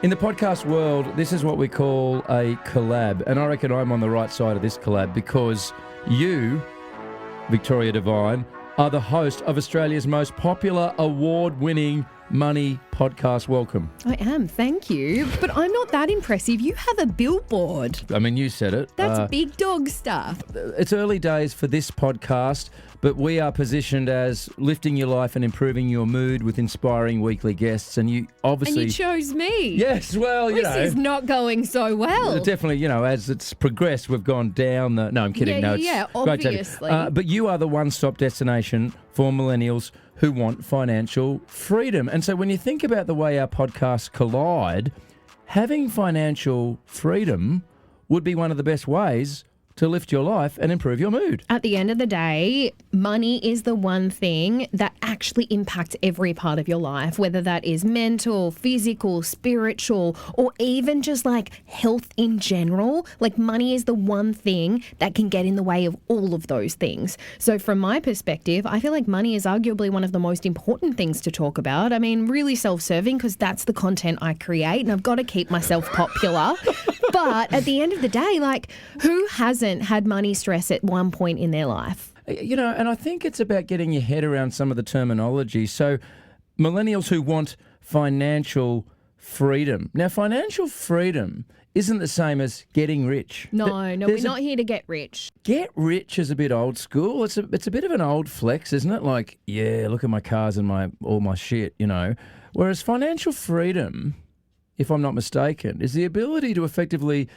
In the podcast world, this is what we call a collab. And I reckon I'm on the right side of this collab because you, Victoria Devine, are the host of Australia's most popular award-winning money podcast. Welcome. I am, thank you. But I'm not that impressive. You have a billboard. I mean, you said it. That's big dog stuff. It's early days for this podcast, but we are positioned as lifting your life and improving your mood with inspiring weekly guests. And you obviously... And you chose me. Yes, well, you know... This is not going so well. Definitely, you know, as it's progressed, we've gone down the... No, I'm kidding. Yeah, obviously. But you are the one-stop destination for millennials who want financial freedom. And so when you think about the way our podcasts collide, having financial freedom would be one of the best ways to lift your life and improve your mood. At the end of the day, money is the one thing that actually impacts every part of your life, whether that is mental, physical, spiritual, or even just like health in general. Like money is the one thing that can get in the way of all of those things. So from my perspective, I feel like money is arguably one of the most important things to talk about. I mean, really self-serving because that's the content I create and I've got to keep myself popular. But at the end of the day, like who hasn't had money stress at one point in their life? You know, and I think it's about getting your head around some of the terminology. So millennials who want financial freedom. Now, financial freedom isn't the same as getting rich. No, we're not here to get rich. Get rich is a bit old school. It's a bit of an old flex, isn't it? Like, yeah, look at my cars and all my shit, you know. Whereas financial freedom, if I'm not mistaken, is the ability to effectively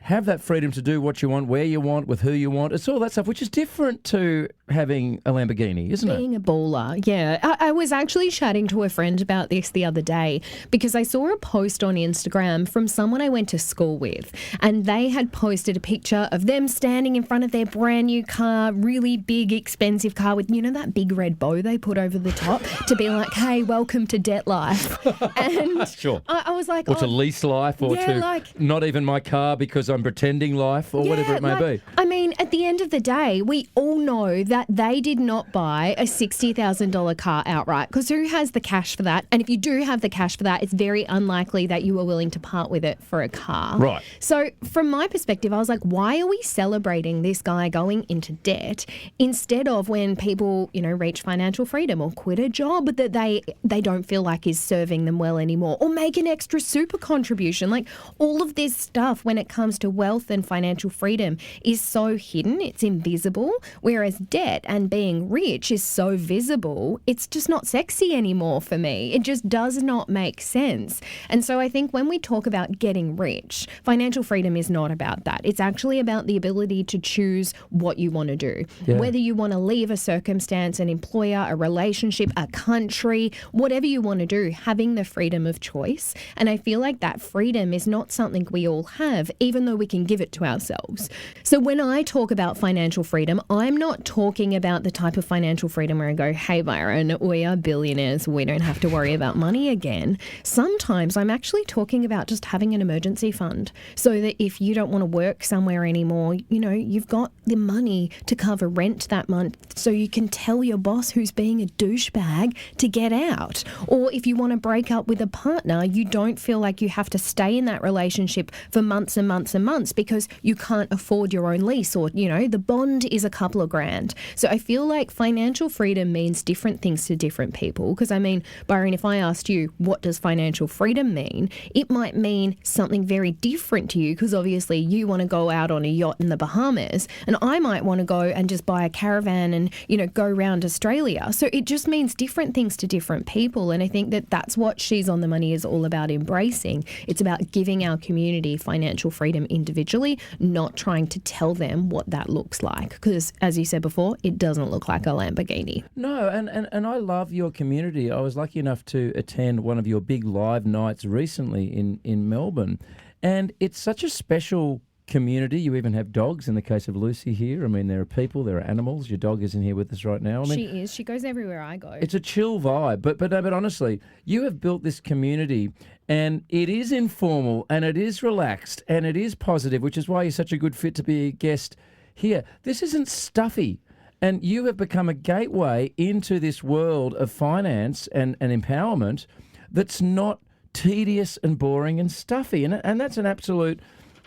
have that freedom to do what you want, where you want, with who you want. It's all that stuff, which is different to having a Lamborghini, isn't it? Being a baller, yeah. I was actually chatting to a friend about this the other day because I saw a post on Instagram from someone I went to school with, and they had posted a picture of them standing in front of their brand new car, really big, expensive car with, you know, that big red bow they put over the top to be like, hey, welcome to debt life. And sure. I was like... Or to lease life, or to not even my car because I'm pretending life, or whatever it may be. I mean, at the end of the day, we all know that they did not buy a $60,000 car outright because who has the cash for that? And if you do have the cash for that, it's very unlikely that you are willing to part with it for a car. Right. So from my perspective, I was like, why are we celebrating this guy going into debt instead of when people, you know, reach financial freedom or quit a job that they don't feel like is serving them well anymore, or make an extra super contribution? Like all of this stuff when it comes to wealth and financial freedom is so hidden, it's invisible, whereas debt and being rich is so visible, it's just not sexy anymore for me. It just does not make sense. And so I think when we talk about getting rich, financial freedom is not about that. It's actually about the ability to choose what you want to do. Yeah. Whether you want to leave a circumstance, an employer, a relationship, a country, whatever you want to do, having the freedom of choice. And I feel like that freedom is not something we all have, even though we can give it to ourselves. So when I talk about financial freedom, I'm not talking about the type of financial freedom where I go, hey, Byron, we are billionaires. We don't have to worry about money again. Sometimes I'm actually talking about just having an emergency fund so that if you don't want to work somewhere anymore, you know, you've got the money to cover rent that month so you can tell your boss who's being a douchebag to get out. Or if you want to break up with a partner, you don't feel like you have to stay in that relationship for months and months and months because you can't afford your own lease, or, you know, the bond is a couple of grand. So I feel like financial freedom means different things to different people. Because I mean, Byron, if I asked you, what does financial freedom mean? It might mean something very different to you because obviously you want to go out on a yacht in the Bahamas and I might want to go and just buy a caravan and, you know, go around Australia. So it just means different things to different people. And I think that that's what She's on the Money is all about embracing. It's about giving our community financial freedom individually, not trying to tell them what that looks like. Because as you said before, it doesn't look like a Lamborghini. No, and I love your community. I was lucky enough to attend one of your big live nights recently in Melbourne. And it's such a special community. You even have dogs in the case of Lucy here. I mean, there are people, there are animals. Your dog isn't here with us right now. I mean, she is. She goes everywhere I go. It's a chill vibe. But honestly, you have built this community and it is informal and it is relaxed and it is positive, which is why you're such a good fit to be a guest here. This isn't stuffy. And you have become a gateway into this world of finance and empowerment that's not tedious and boring and stuffy. And that's an absolute,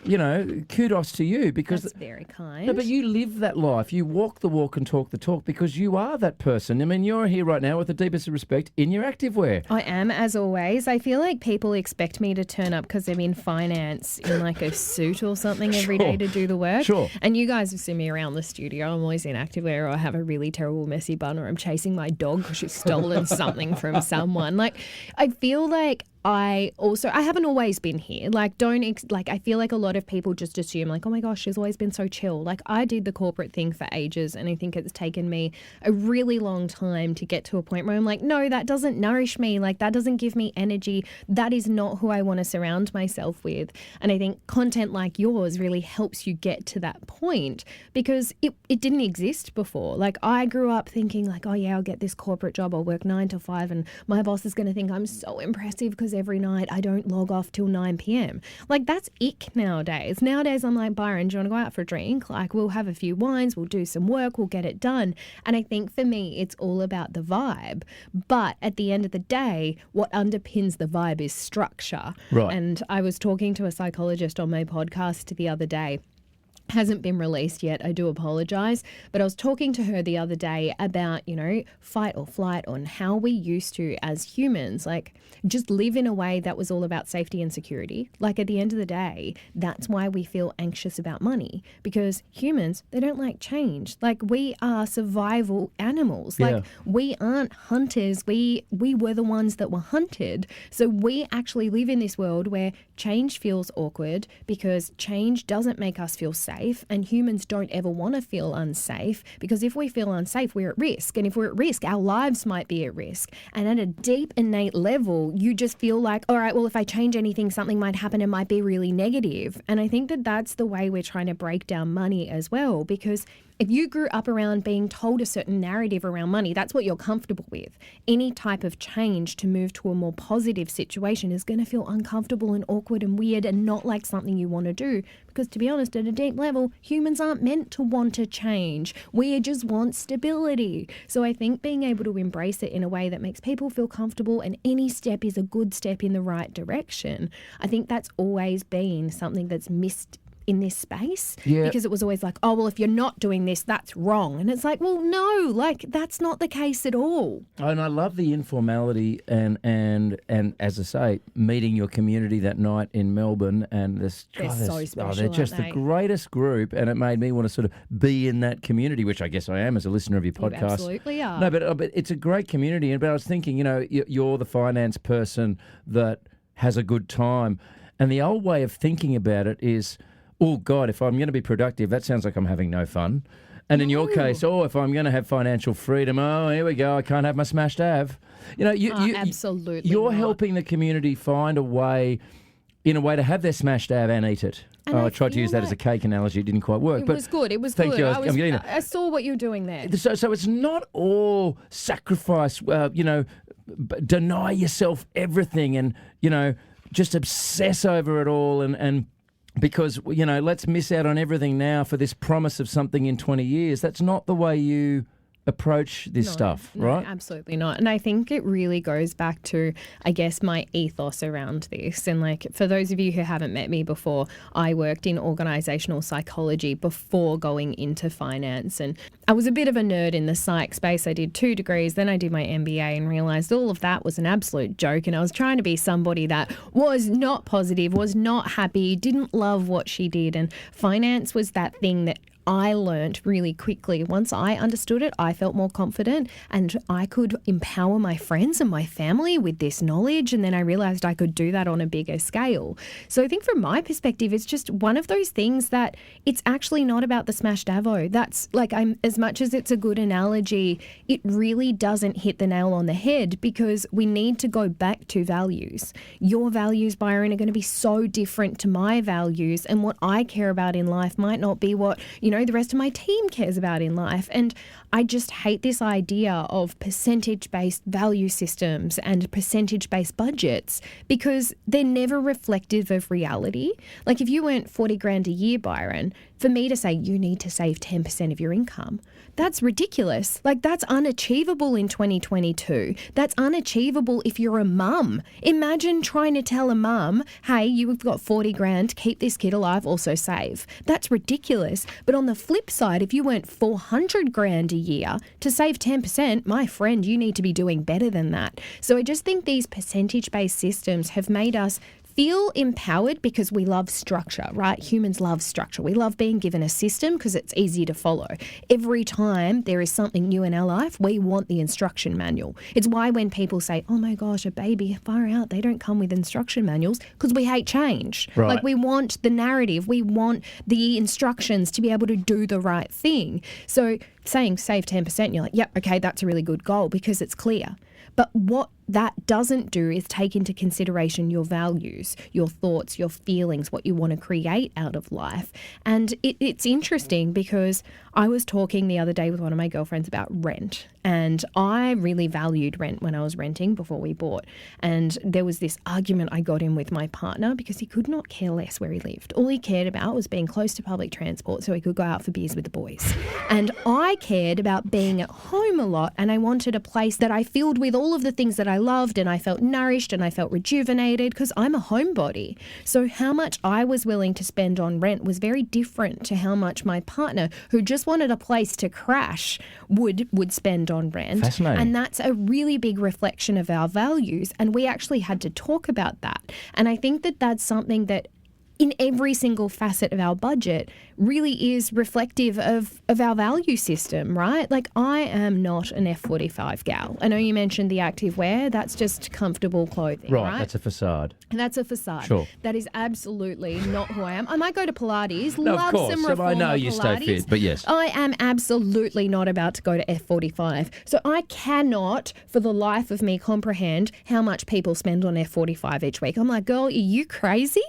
kudos to you because... That's very kind. No, but you live that life. You walk the walk and talk the talk because you are that person. I mean, you're here right now with the deepest of respect in your activewear. I am, as always. I feel like people expect me to turn up because I'm in finance in like a suit or something every day to do the work. Sure. And you guys have seen me around the studio. I'm always in activewear, or I have a really terrible messy bun, or I'm chasing my dog because she's stolen something from someone. Like, I feel like I haven't always been here. Like, I feel like a lot of people just assume like, oh my gosh, she's always been so chill. Like, I did the corporate thing for ages, and I think it's taken me a really long time to get to a point where I'm like, no, that doesn't nourish me. Like, that doesn't give me energy. That is not who I want to surround myself with. And I think content like yours really helps you get to that point because it didn't exist before. Like, I grew up thinking like, oh yeah, I'll get this corporate job. I'll work 9 to 5 and my boss is going to think I'm so impressive because every night I don't log off till 9 p.m. Like, that's ick nowadays. Nowadays I'm like, Byron, do you want to go out for a drink? Like, we'll have a few wines, we'll do some work, we'll get it done. And I think for me, it's all about the vibe. But at the end of the day, what underpins the vibe is structure. Right. And I was talking to a psychologist on my podcast the other day. Hasn't been released yet, I do apologise, but I was talking to her the other day about, fight or flight, on how we used to, as humans, like, just live in a way that was all about safety and security. Like, at the end of the day, that's why we feel anxious about money, because humans, they don't like change. Like, we are survival animals. Yeah. Like, we aren't hunters. We were the ones that were hunted. So we actually live in this world where change feels awkward because change doesn't make us feel safe, and humans don't ever want to feel unsafe, because if we feel unsafe, we're at risk. And if we're at risk, our lives might be at risk. And at a deep innate level, you just feel like, all right, well, if I change anything, something might happen. It might be really negative. And I think that that's the way we're trying to break down money as well, because if you grew up around being told a certain narrative around money, that's what you're comfortable with. Any type of change to move to a more positive situation is going to feel uncomfortable and awkward and weird and not like something you want to do. Because to be honest, at a deep level, humans aren't meant to want to change. We just want stability. So I think being able to embrace it in a way that makes people feel comfortable, and any step is a good step in the right direction. I think that's always been something that's missed in this space, because it was always like, oh, well, if you're not doing this, that's wrong. And it's like, well, no, like, that's not the case at all. And I love the informality and as I say, meeting your community that night in Melbourne, and they're so special. They're just the greatest group, and it made me want to sort of be in that community, which I guess I am as a listener of your podcast. You absolutely are. No, but it's a great community. But I was thinking, you're the finance person that has a good time, and the old way of thinking about it is, oh, God, if I'm going to be productive, that sounds like I'm having no fun. And in your case, if I'm going to have financial freedom, here we go, I can't have my smashed Av. Absolutely You're not. helping the community find a way to have their smashed Av and eat it. I tried to use that as a cake analogy. It didn't quite work. It was good. It was thank good. You. I'm getting there. I saw what you're doing there. So it's not all sacrifice, deny yourself everything and, just obsess over it all and because, let's miss out on everything now for this promise of something in 20 years. That's not the way you approach this stuff, right? No, absolutely not. And I think it really goes back to, I guess, my ethos around this. And like, for those of you who haven't met me before, I worked in organizational psychology before going into finance. And I was a bit of a nerd in the psych space. I did 2 degrees, then I did my MBA and realized all of that was an absolute joke. And I was trying to be somebody that was not positive, was not happy, didn't love what she did. And finance was that thing that I learned really quickly. Once I understood it, I felt more confident and I could empower my friends and my family with this knowledge. And then I realized I could do that on a bigger scale. So I think from my perspective, it's just one of those things that it's actually not about the smashed avo. That's like, as much as it's a good analogy, it really doesn't hit the nail on the head, because we need to go back to values. Your values, Byron, are going to be so different to my values, and what I care about in life might not be what, the rest of my team cares about in life. And I just hate this idea of percentage-based value systems and percentage-based budgets, because they're never reflective of reality. Like, if you earned 40 grand a year, Byron, for me to say you need to save 10% of your income, that's ridiculous. Like, that's unachievable in 2022. That's unachievable if you're a mum. Imagine trying to tell a mum, hey, you've got 40 grand, keep this kid alive, also save. That's ridiculous. But on the flip side, if you earned 400 grand a year, to save 10%, my friend, you need to be doing better than that. So I just think these percentage-based systems have made us feel empowered because we love structure, right? Humans love structure. We love being given a system because it's easy to follow. Every time there is something new in our life, we want the instruction manual. It's why when people say, oh my gosh, a baby, far out, they don't come with instruction manuals, because we hate change. Right. Like, we want the narrative. We want the instructions to be able to do the right thing. So saying save 10%, you're like, yep, okay, that's a really good goal because it's clear. But what that doesn't do is take into consideration your values, your thoughts, your feelings, what you want to create out of life. And it's interesting because I was talking the other day with one of my girlfriends about rent, and I really valued rent when I was renting before we bought. And there was this argument I got in with my partner because he could not care less where he lived. All he cared about was being close to public transport so he could go out for beers with the boys. And I cared about being at home a lot, and I wanted a place that I filled with all of the things that I loved, and I felt nourished and I felt rejuvenated because I'm a homebody. So how much I was willing to spend on rent was very different to how much my partner, who just wanted a place to crash, would spend on rent. Fascinating. And that's a really big reflection of our values. And we actually had to talk about that. And I think that that's something that in every single facet of our budget really is reflective of our value system, right? Like, I am not an F45 gal. I know you mentioned the active wear. That's just comfortable clothing, right? That's a facade. That's a facade. Sure. That is absolutely not who I am. I might go to Pilates, No, love of course. some So reformer I know you Pilates. stay fit, but yes. I am absolutely not about to go to F45. So I cannot, for the life of me, comprehend how much people spend on F45 each week. I'm like, girl, are you crazy?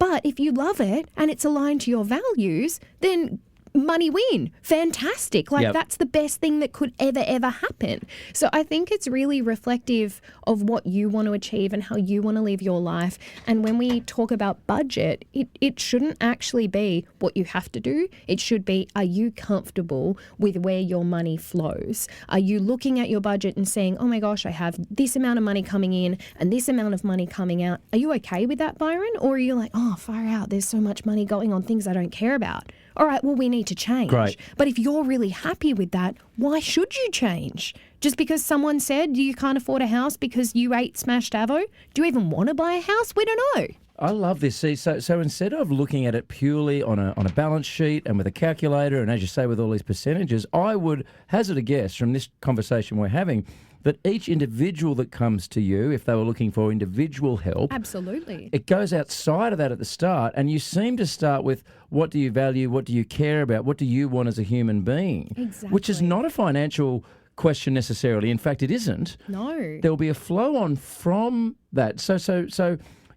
But if you love it and it's aligned to your values, then money win. Fantastic. Like, Yep. that's the best thing that could ever happen. So I think it's really reflective of what you want to achieve and how you want to live your life. And when we talk about budget, it shouldn't actually be what you have to do. It should be, are you comfortable with where your money flows? Are you looking at your budget and saying, oh my gosh, I have this amount of money coming in and this amount of money coming out. Are you okay with that, Byron? Or are you like, oh, far out, there's so much money going on things I don't care about? All right, well, we need to change. Great. But if you're really happy with that, why should you change? Just because someone said you can't afford a house because you ate smashed avo? Do you even want to buy a house? We don't know. I love this. See, so instead of looking at it purely on a balance sheet and with a calculator, and as you say, with all these percentages, I would hazard a guess from this conversation we're having that each individual that comes to you, if they were looking for individual help, Absolutely. it goes outside of that at the start, and you seem to start with what do you value, what do you care about, what do you want as a human being, Exactly. which is not a financial question necessarily. In fact, it isn't. No. There'll be a flow on from that. So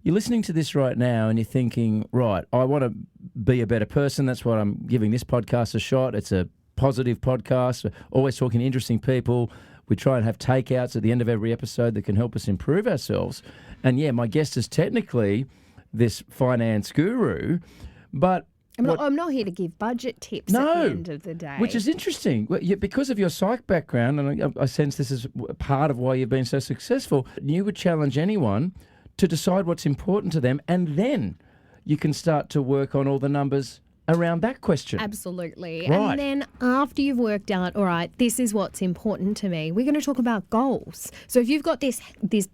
you're listening to this right now and you're thinking, right, I want to be a better person. That's what I'm giving this podcast a shot. It's a positive podcast. We're always talking to interesting people. We try and have takeouts at the end of every episode that can help us improve ourselves. And yeah, my guest is technically this finance guru, but I'm not here to give budget tips at the end of the day. which is interesting. Because of your psych background, and I sense this is part of why you've been so successful, you would challenge anyone to decide what's important to them, and then you can start to work on all the numbers around that question. Absolutely. Right. And then after you've worked out, all right, this is what's important to me, we're going to talk about goals. So if you've got this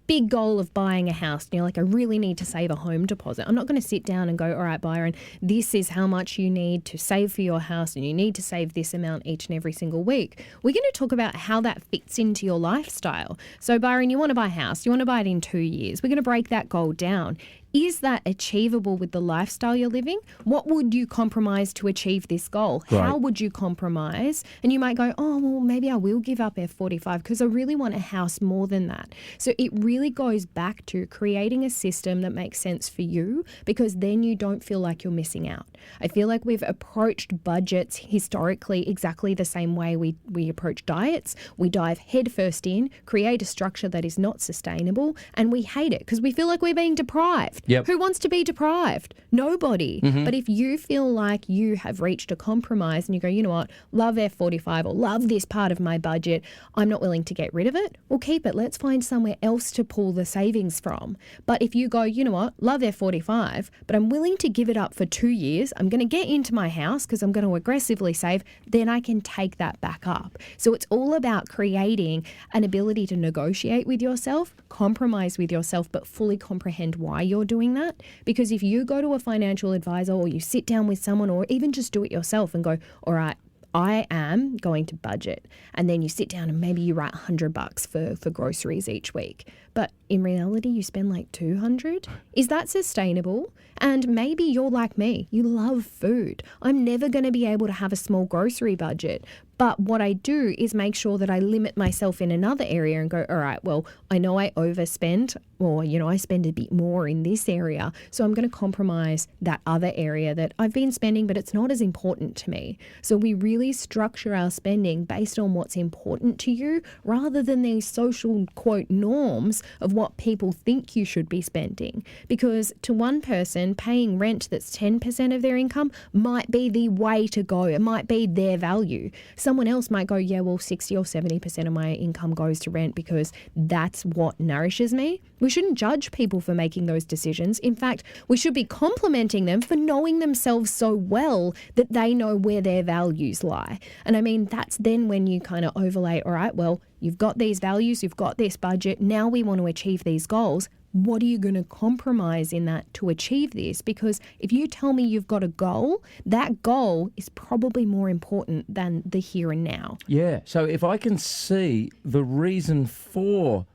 big goal of buying a house and you're like, I really need to save a home deposit, I'm not going to sit down and go, all right, Byron, this is how much you need to save for your house and you need to save this amount each and every single week. We're going to talk about how that fits into your lifestyle. So Byron, you want to buy a house, you want to buy it in 2 years. We're going to break that goal down. Is that achievable with the lifestyle you're living? What would you compromise to achieve this goal? Right. How would you compromise? And you might go, oh, well, maybe I will give up F45 because I really want a house more than that. So it really goes back to creating a system that makes sense for you, because then you don't feel like you're missing out. I feel like we've approached budgets historically exactly the same way we approach diets. We dive headfirst in, create a structure that is not sustainable, and we hate it because we feel like we're being deprived. deprived? Yep. Who wants to be deprived? Nobody. But if you feel like you have reached a compromise and you go, you know what, love F45 or love this part of my budget, I'm not willing to get rid of it, well, keep it. Let's find somewhere else to pull the savings from. But if you go, you know what, love F45, but I'm willing to give it up for 2 years, I'm going to get into my house because I'm going to aggressively save, then I can take that back up. So it's all about creating an ability to negotiate with yourself, compromise with yourself, but fully comprehend why you're doing that. Because if you go to a financial advisor or you sit down with someone or even just do it yourself and go, all right, I am going to budget. And then you sit down and maybe you write $100 for groceries each week. But in reality, you spend like $200. Is that sustainable? And maybe you're like me. You love food. I'm never going to be able to have a small grocery budget. But what I do is make sure that I limit myself in another area and go, all right, well, I know I overspend or, you know, I spend a bit more in this area. So I'm going to compromise that other area that I've been spending, but it's not as important to me. So we really structure our spending based on what's important to you rather than these social, quote, norms of what people think you should be spending. Because to one person, paying rent that's 10% of their income might be the way to go. It might be their value. Someone else might go, yeah, well, 60 or 70% of my income goes to rent because that's what nourishes me. We shouldn't judge people for making those decisions. In fact, we should be complimenting them for knowing themselves so well that they know where their values lie. And I mean, that's then when you kind of overlay, all right, well, you've got these values, you've got this budget, now we want to achieve these goals. What are you going to compromise in that to achieve this? Because if you tell me you've got a goal, that goal is probably more important than the here and now. Yeah. So if I can see the reason for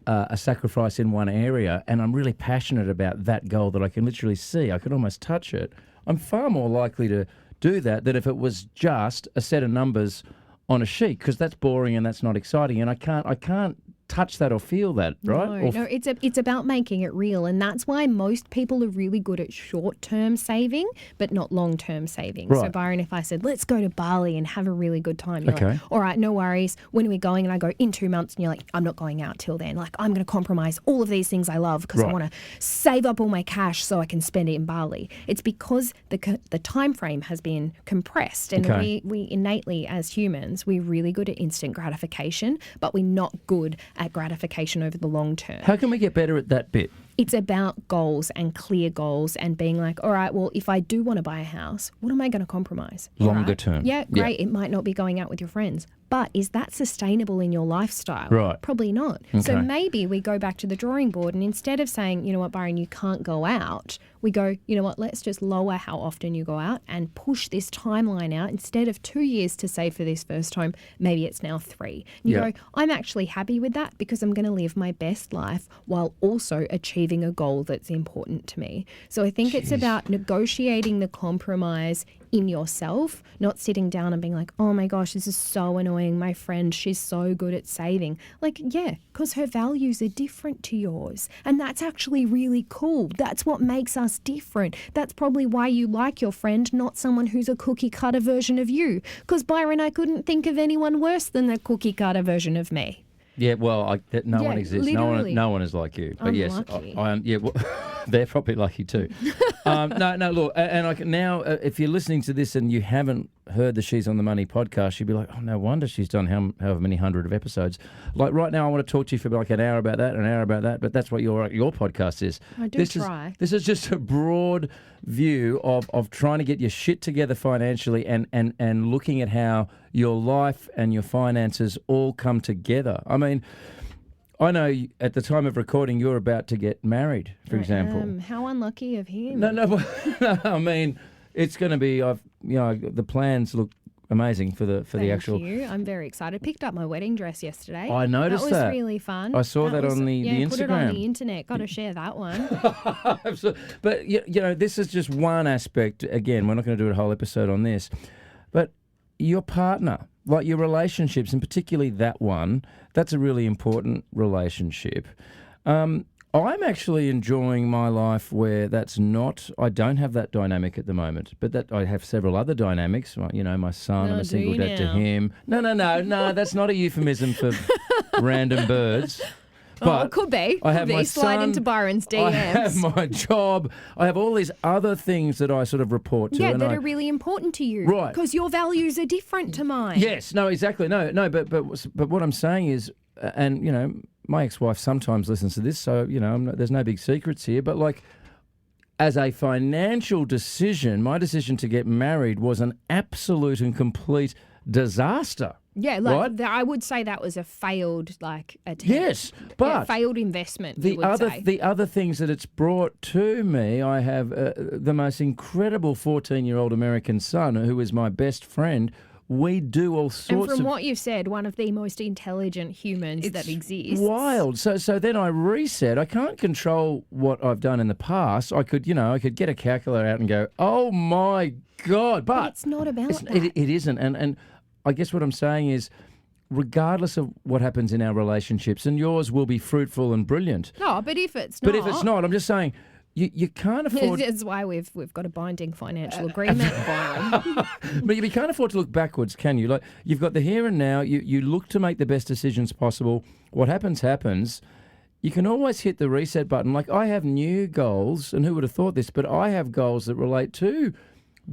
a sacrifice in one area and I'm really passionate about that goal that I can literally see, I can almost touch it, I'm far more likely to do that than if it was just a set of numbers on a sheet, because that's boring and that's not exciting, and I can't touch that or feel that, right? No, it's about making it real, and that's why most people are really good at short-term saving, but not long-term saving. Right. So, Byron, if I said, let's go to Bali and have a really good time, you're Okay. like, all right, no worries. When are we going? And I go, in 2 months, and you're like, I'm not going out till then. Like, I'm going to compromise all of these things I love because I Right. want to save up all my cash so I can spend it in Bali. It's because the time frame has been compressed, and Okay. we innately, as humans, we're really good at instant gratification, but we're not good at gratification over the long term. How can we get better at that bit? It's about goals and clear goals and being like, all right, well, if I do want to buy a house, what am I going to compromise? All Longer right. term. Yeah, Yeah. great. It might not be going out with your friends, but is that sustainable in your lifestyle? Right. Probably not. So Okay. maybe we go back to the drawing board, and instead of saying, you know what, Byron, you can't go out, we go, you know what, let's just lower how often you go out and push this timeline out. Instead of 2 years to save for this first home, maybe it's now 3. You Yeah. go, I'm actually happy with that because I'm going to live my best life while also achieving a goal that's important to me. So I think it's about negotiating the compromise in yourself, not sitting down and being like, oh my gosh, this is so annoying. My friend, she's so good at saving. Like, yeah, because her values are different to yours. And that's actually really cool. That's what makes us different. That's probably why you like your friend, not someone who's a cookie cutter version of you. Because, Byron, I couldn't think of anyone worse than the cookie cutter version of me. Yeah, well, no Yeah, one exists. literally. No one is like you. But I'm yes, lucky. I am. Yeah, well, they're probably lucky too. No, look, and I can now, if you're listening to this and you haven't heard the She's on the Money podcast, you'd be like, oh, no wonder she's done however many hundred of episodes. Like right now, I want to talk to you for like an hour about that, an hour about that. But that's what your podcast is. I do try. This is just a broad view of trying to get your shit together financially and looking at how your life and your finances all come together. I mean, I know at the time of recording you're about to get married, for example. How unlucky of him. No, I mean, it's going to be. The plans look amazing for the actual. Thank you. I'm very excited. Picked up my wedding dress yesterday. I noticed that. that. Was really fun. I saw that on the Instagram. Put it on the internet. Got to share that one. But this is just one aspect. Again, we're not going to do a whole episode on this, but your partner, like your relationships, and particularly that one, that's a really important relationship. I'm actually enjoying my life where that's not. I don't have that dynamic at the moment, but that I have several other dynamics. My son, I'm a single dad to him. No, that's not a euphemism for random birds. But could be. I have my Slide son, into Byron's DMs. I have my job. I have all these other things that I sort of report to. Yeah, and that are really important to you. Right. Because your values are different to mine. Yes, no, exactly. No, but what I'm saying is, and, you know, my ex-wife sometimes listens to this, so, you know, there's no big secrets here, but, like, as a financial decision, my decision to get married was an absolute and complete disaster. Yeah, like right? I would say that was a failed attempt. Yes, but failed investment. the other things that it's brought to me, I have the most incredible 14-year-old American son who is my best friend. We do all sorts of... And from what you've said, one of the most intelligent humans that exists. Wild. So then I reset. I can't control what I've done in the past. I could get a calculator out and go, oh my God. But it's not about that. It isn't. And I guess what I'm saying is, regardless of what happens in our relationships, and yours will be fruitful and brilliant. No, but if it's not... I'm just saying... You can't afford... That's why we've got a binding financial agreement, Byron. But you can't afford to look backwards, can you? Like, you've got the here and now. You look to make the best decisions possible. What happens. You can always hit the reset button. Like, I have new goals, and who would have thought this, but I have goals that relate to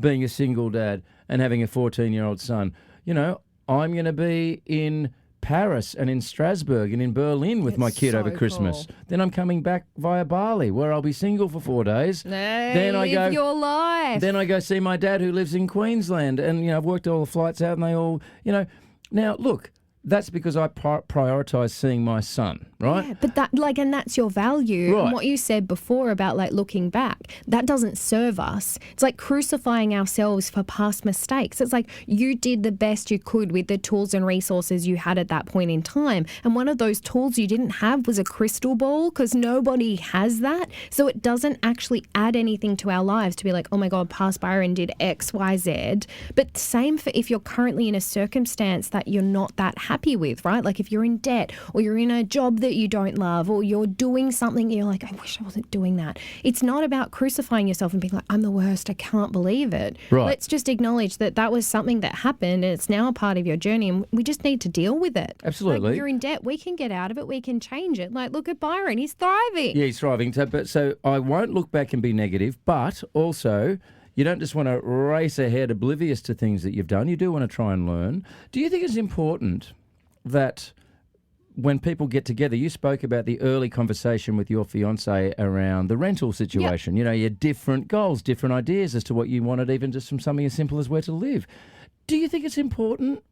being a single dad and having a 14-year-old son. You know, I'm going to be in Paris and in Strasbourg and in Berlin with my kid over Christmas. Cool. Then I'm coming back via Bali, where I'll be single for 4 days. Then live your life. Then I go see my dad who lives in Queensland, and, you know, I've worked all the flights out, and they all, you know. Now look, that's because I prioritise seeing my son, right? Yeah, but and that's your value. Right. And what you said before about looking back, that doesn't serve us. It's like crucifying ourselves for past mistakes. It's like you did the best you could with the tools and resources you had at that point in time. And one of those tools you didn't have was a crystal ball, because nobody has that. So it doesn't actually add anything to our lives to be like, oh my God, past Byron did X, Y, Z. But same for if you're currently in a circumstance that you're not that happy with, right? Like if you're in debt, or you're in a job that you don't love, or you're doing something you're like, I wish I wasn't doing that. It's not about crucifying yourself and being like, I'm the worst, I can't believe it. Right. Let's just acknowledge that was something that happened, and it's now a part of your journey, and we just need to deal with it. Absolutely. Like, you're in debt, we can get out of it, we can change it. Like, look at Byron, he's thriving. Yeah, he's thriving. So I won't look back and be negative, but also, you don't just want to race ahead oblivious to things that you've done. You do want to try and learn. Do you think it's important that when people get together, you spoke about the early conversation with your fiance around the rental situation. Yep. You know, your different goals, different ideas as to what you wanted, even just from something as simple as where to live. Do you think it's important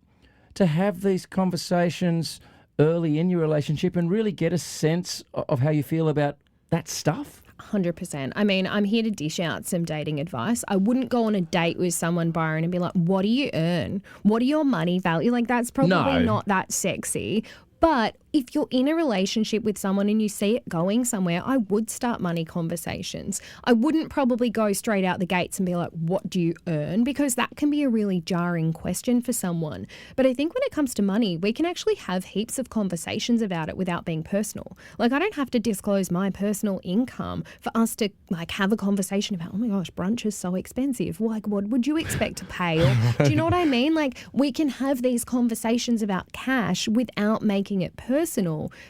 to have these conversations early in your relationship and really get a sense of how you feel about that stuff? 100%. I mean, I'm here to dish out some dating advice. I wouldn't go on a date with someone, Byron, and be like, what do you earn? What are your money value? Like, that's probably not that sexy. But if you're in a relationship with someone and you see it going somewhere, I would start money conversations. I wouldn't probably go straight out the gates and be like, what do you earn? Because that can be a really jarring question for someone. But I think when it comes to money, we can actually have heaps of conversations about it without being personal. Like, I don't have to disclose my personal income for us to have a conversation about, oh my gosh, brunch is so expensive. Like, what would you expect to pay? Or, do you know what I mean? Like, we can have these conversations about cash without making it personal.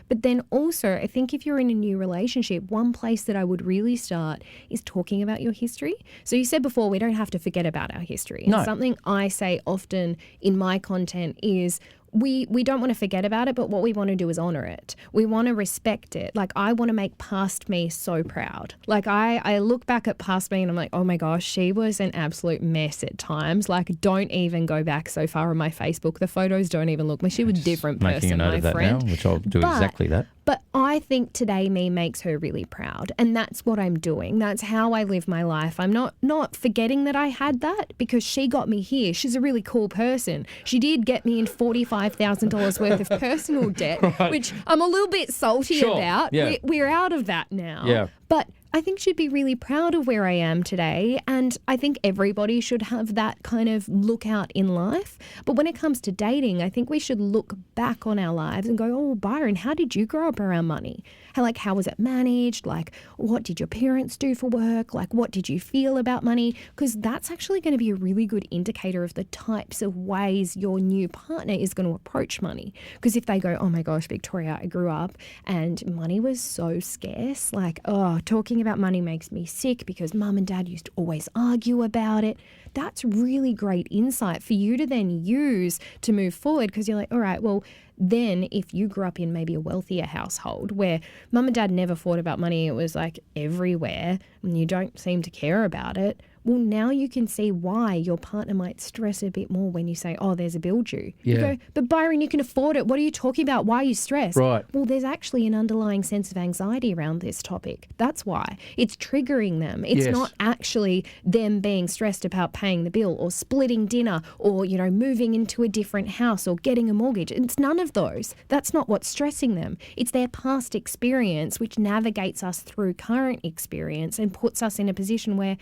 But then also, I think if you're in a new relationship, one place that I would really start is talking about your history. So you said before, we don't have to forget about our history. No. And something I say often in my content is, we don't want to forget about it, but what we want to do is honor it. We want to respect it. Like, I want to make past me so proud. Like, I look back at past me and I'm like, oh my gosh, she was an absolute mess at times. Like, don't even go back so far on my Facebook. The photos don't even look like she was a different person, making a note my of that friend. now, which I'll do exactly that. But I think today me makes her really proud, and that's what I'm doing. That's how I live my life. I'm not forgetting that I had that, because she got me here. She's a really cool person. She did get me in $45,000 worth of personal debt, right, which I'm a little bit salty about. Yeah. We're out of that now. Yeah. But I think should be really proud of where I am today. And I think everybody should have that kind of lookout in life. But when it comes to dating, I think we should look back on our lives and go, oh, Byron, how did you grow up around money? How was it managed? Like, what did your parents do for work? Like, what did you feel about money? Because that's actually going to be a really good indicator of the types of ways your new partner is going to approach money. Because if they go, oh my gosh, Victoria, I grew up and money was so scarce. Like, oh, talking about money makes me sick because mum and dad used to always argue about it. That's really great insight for you to then use to move forward, because you're like, all right, well, then if you grew up in maybe a wealthier household where mum and dad never thought about money, it was like everywhere and you don't seem to care about it, well, now you can see why your partner might stress a bit more when you say, oh, there's a bill due. Yeah. You go, but Byron, you can afford it. What are you talking about? Why are you stressed? Right. Well, there's actually an underlying sense of anxiety around this topic. That's why. It's triggering them. It's Yes. not actually them being stressed about paying the bill or splitting dinner or, moving into a different house or getting a mortgage. It's none of those. That's not what's stressing them. It's their past experience which navigates us through current experience and puts us in a position where,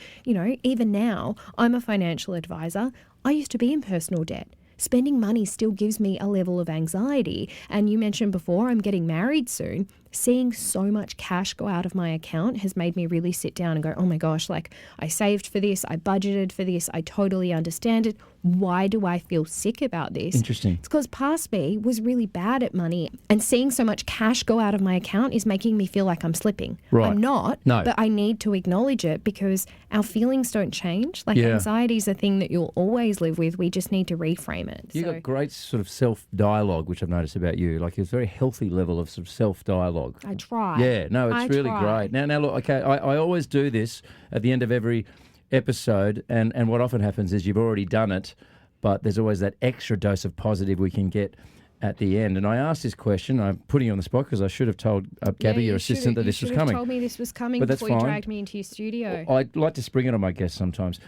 even now, I'm a financial advisor. I used to be in personal debt. Spending money still gives me a level of anxiety. And you mentioned before, I'm getting married soon. Seeing so much cash go out of my account has made me really sit down and go, oh my gosh, like I saved for this, I budgeted for this, I totally understand it. Why do I feel sick about this? Interesting. It's because past me was really bad at money, and seeing so much cash go out of my account is making me feel like I'm slipping. Right. I'm not, No. but I need to acknowledge it because our feelings don't change. Like Yeah. anxiety is a thing that you'll always live with. We just need to reframe it. You got great sort of self-dialogue, which I've noticed about you. Like it's a very healthy level of sort of self-dialogue. I try. Yeah, no, it's I really try. great. Now look, okay, I always do this at the end of every episode, and what often happens is you've already done it, but there's always that extra dose of positive we can get at the end. And I asked this question, I'm putting you on the spot because I should have told Gabby, your assistant, that this was coming. You told me this was coming But that's before you fine. dragged me into your studio. I like to spring it on my guests sometimes.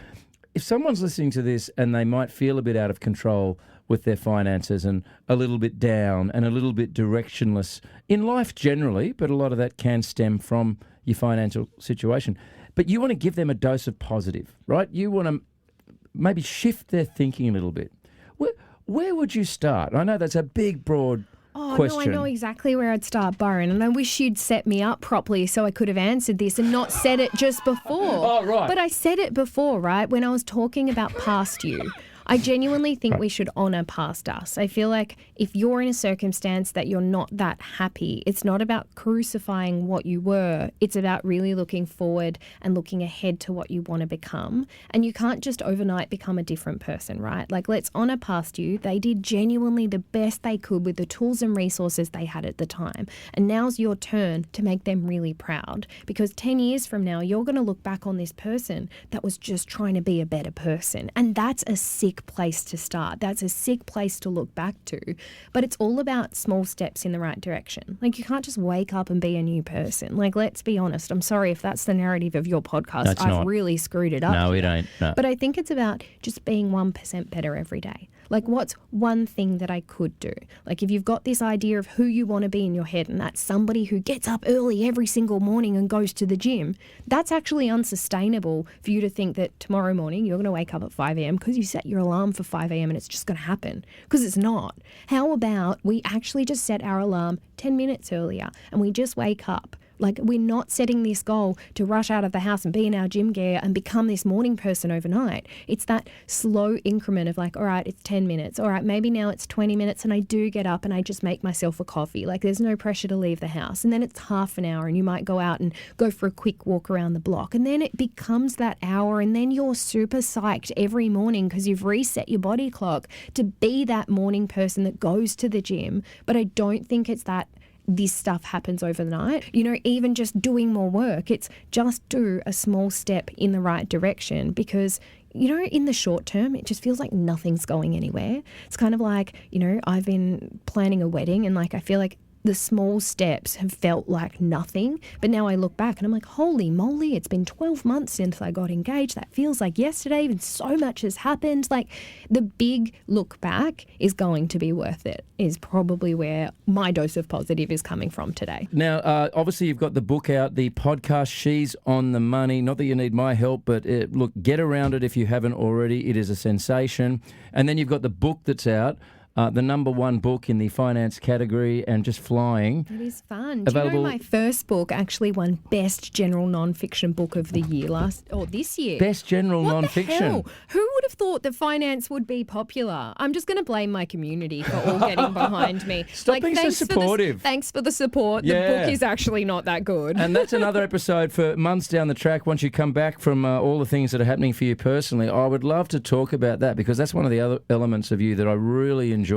If someone's listening to this and they might feel a bit out of control with their finances and a little bit down and a little bit directionless in life generally, but a lot of that can stem from your financial situation. But you want to give them a dose of positive, right? You want to maybe shift their thinking a little bit. Where would you start? I know that's a big, broad question. No, I know exactly where I'd start, Byron, and I wish you'd set me up properly so I could have answered this and not said it just before. Oh, right. But I said it before, right, when I was talking about past you. I genuinely think we should honour past us. I feel like if you're in a circumstance that you're not that happy, it's not about crucifying what you were. It's about really looking forward and looking ahead to what you want to become. And you can't just overnight become a different person, right? Like, let's honour past you. They did genuinely the best they could with the tools and resources they had at the time. And now's your turn to make them really proud. Because 10 years from now, you're going to look back on this person that was just trying to be a better person. And that's a sick place to start. That's a sick place to look back to. But it's all about small steps in the right direction. Like, you can't just wake up and be a new person. Like, let's be honest. I'm sorry if that's the narrative of your podcast. No, it's I've not. really screwed it up. No, it here. ain't. No. But I think it's about just being 1% better every day. Like, what's one thing that I could do? Like, if you've got this idea of who you want to be in your head, and that's somebody who gets up early every single morning and goes to the gym, that's actually unsustainable for you to think that tomorrow morning you're going to wake up at 5 a.m. because you set your alarm for 5 a.m. and it's just going to happen, because it's not. How about we actually just set our alarm 10 minutes earlier and we just wake up? Like, we're not setting this goal to rush out of the house and be in our gym gear and become this morning person overnight. It's that slow increment of like, all right, it's 10 minutes. All right, maybe now it's 20 minutes and I do get up and I just make myself a coffee. Like, there's no pressure to leave the house. And then it's half an hour and you might go out and go for a quick walk around the block. And then it becomes that hour and then you're super psyched every morning because you've reset your body clock to be that morning person that goes to the gym. But I don't think it's that this stuff happens overnight. Even just doing more work, it's just do a small step in the right direction, because in the short term, it just feels like nothing's going anywhere. It's kind of like, I've been planning a wedding and like, I feel like the small steps have felt like nothing. But now I look back and I'm like, holy moly, it's been 12 months since I got engaged. That feels like yesterday, and so much has happened. Like, the big look back is going to be worth it, is probably where my dose of positive is coming from today. Now, obviously, you've got the book out, the podcast, She's on the Money. Not that you need my help, but look, get around it if you haven't already. It is a sensation. And then you've got the book that's out. The number one book in the finance category and just flying. It is fun. Do you know my first book actually won Best General Non-Fiction Book of the Year this year? Best General What Non-Fiction. The hell? Who would have thought that finance would be popular? I'm just going to blame my community for all getting behind me. Stop being so supportive. Thanks for the support. Yeah. The book is actually not that good. And that's another episode for months down the track. Once you come back from all the things that are happening for you personally, I would love to talk about that, because that's one of the other elements of you that I really enjoy,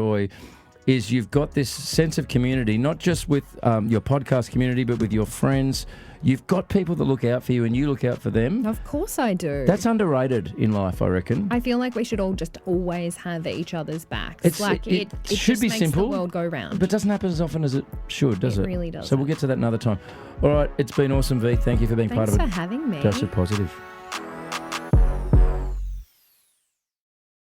is you've got this sense of community, not just with your podcast community, but with your friends. You've got people that look out for you and you look out for them. Of course I do. That's underrated in life, I reckon. I feel like we should all just always have each other's backs. It should just be makes simple. The world go round. But it doesn't happen as often as it should, does it? It really does. So we'll get to that another time. All right, it's been awesome, V. Thank you for being part of it. Thanks for having me. Dose of positive.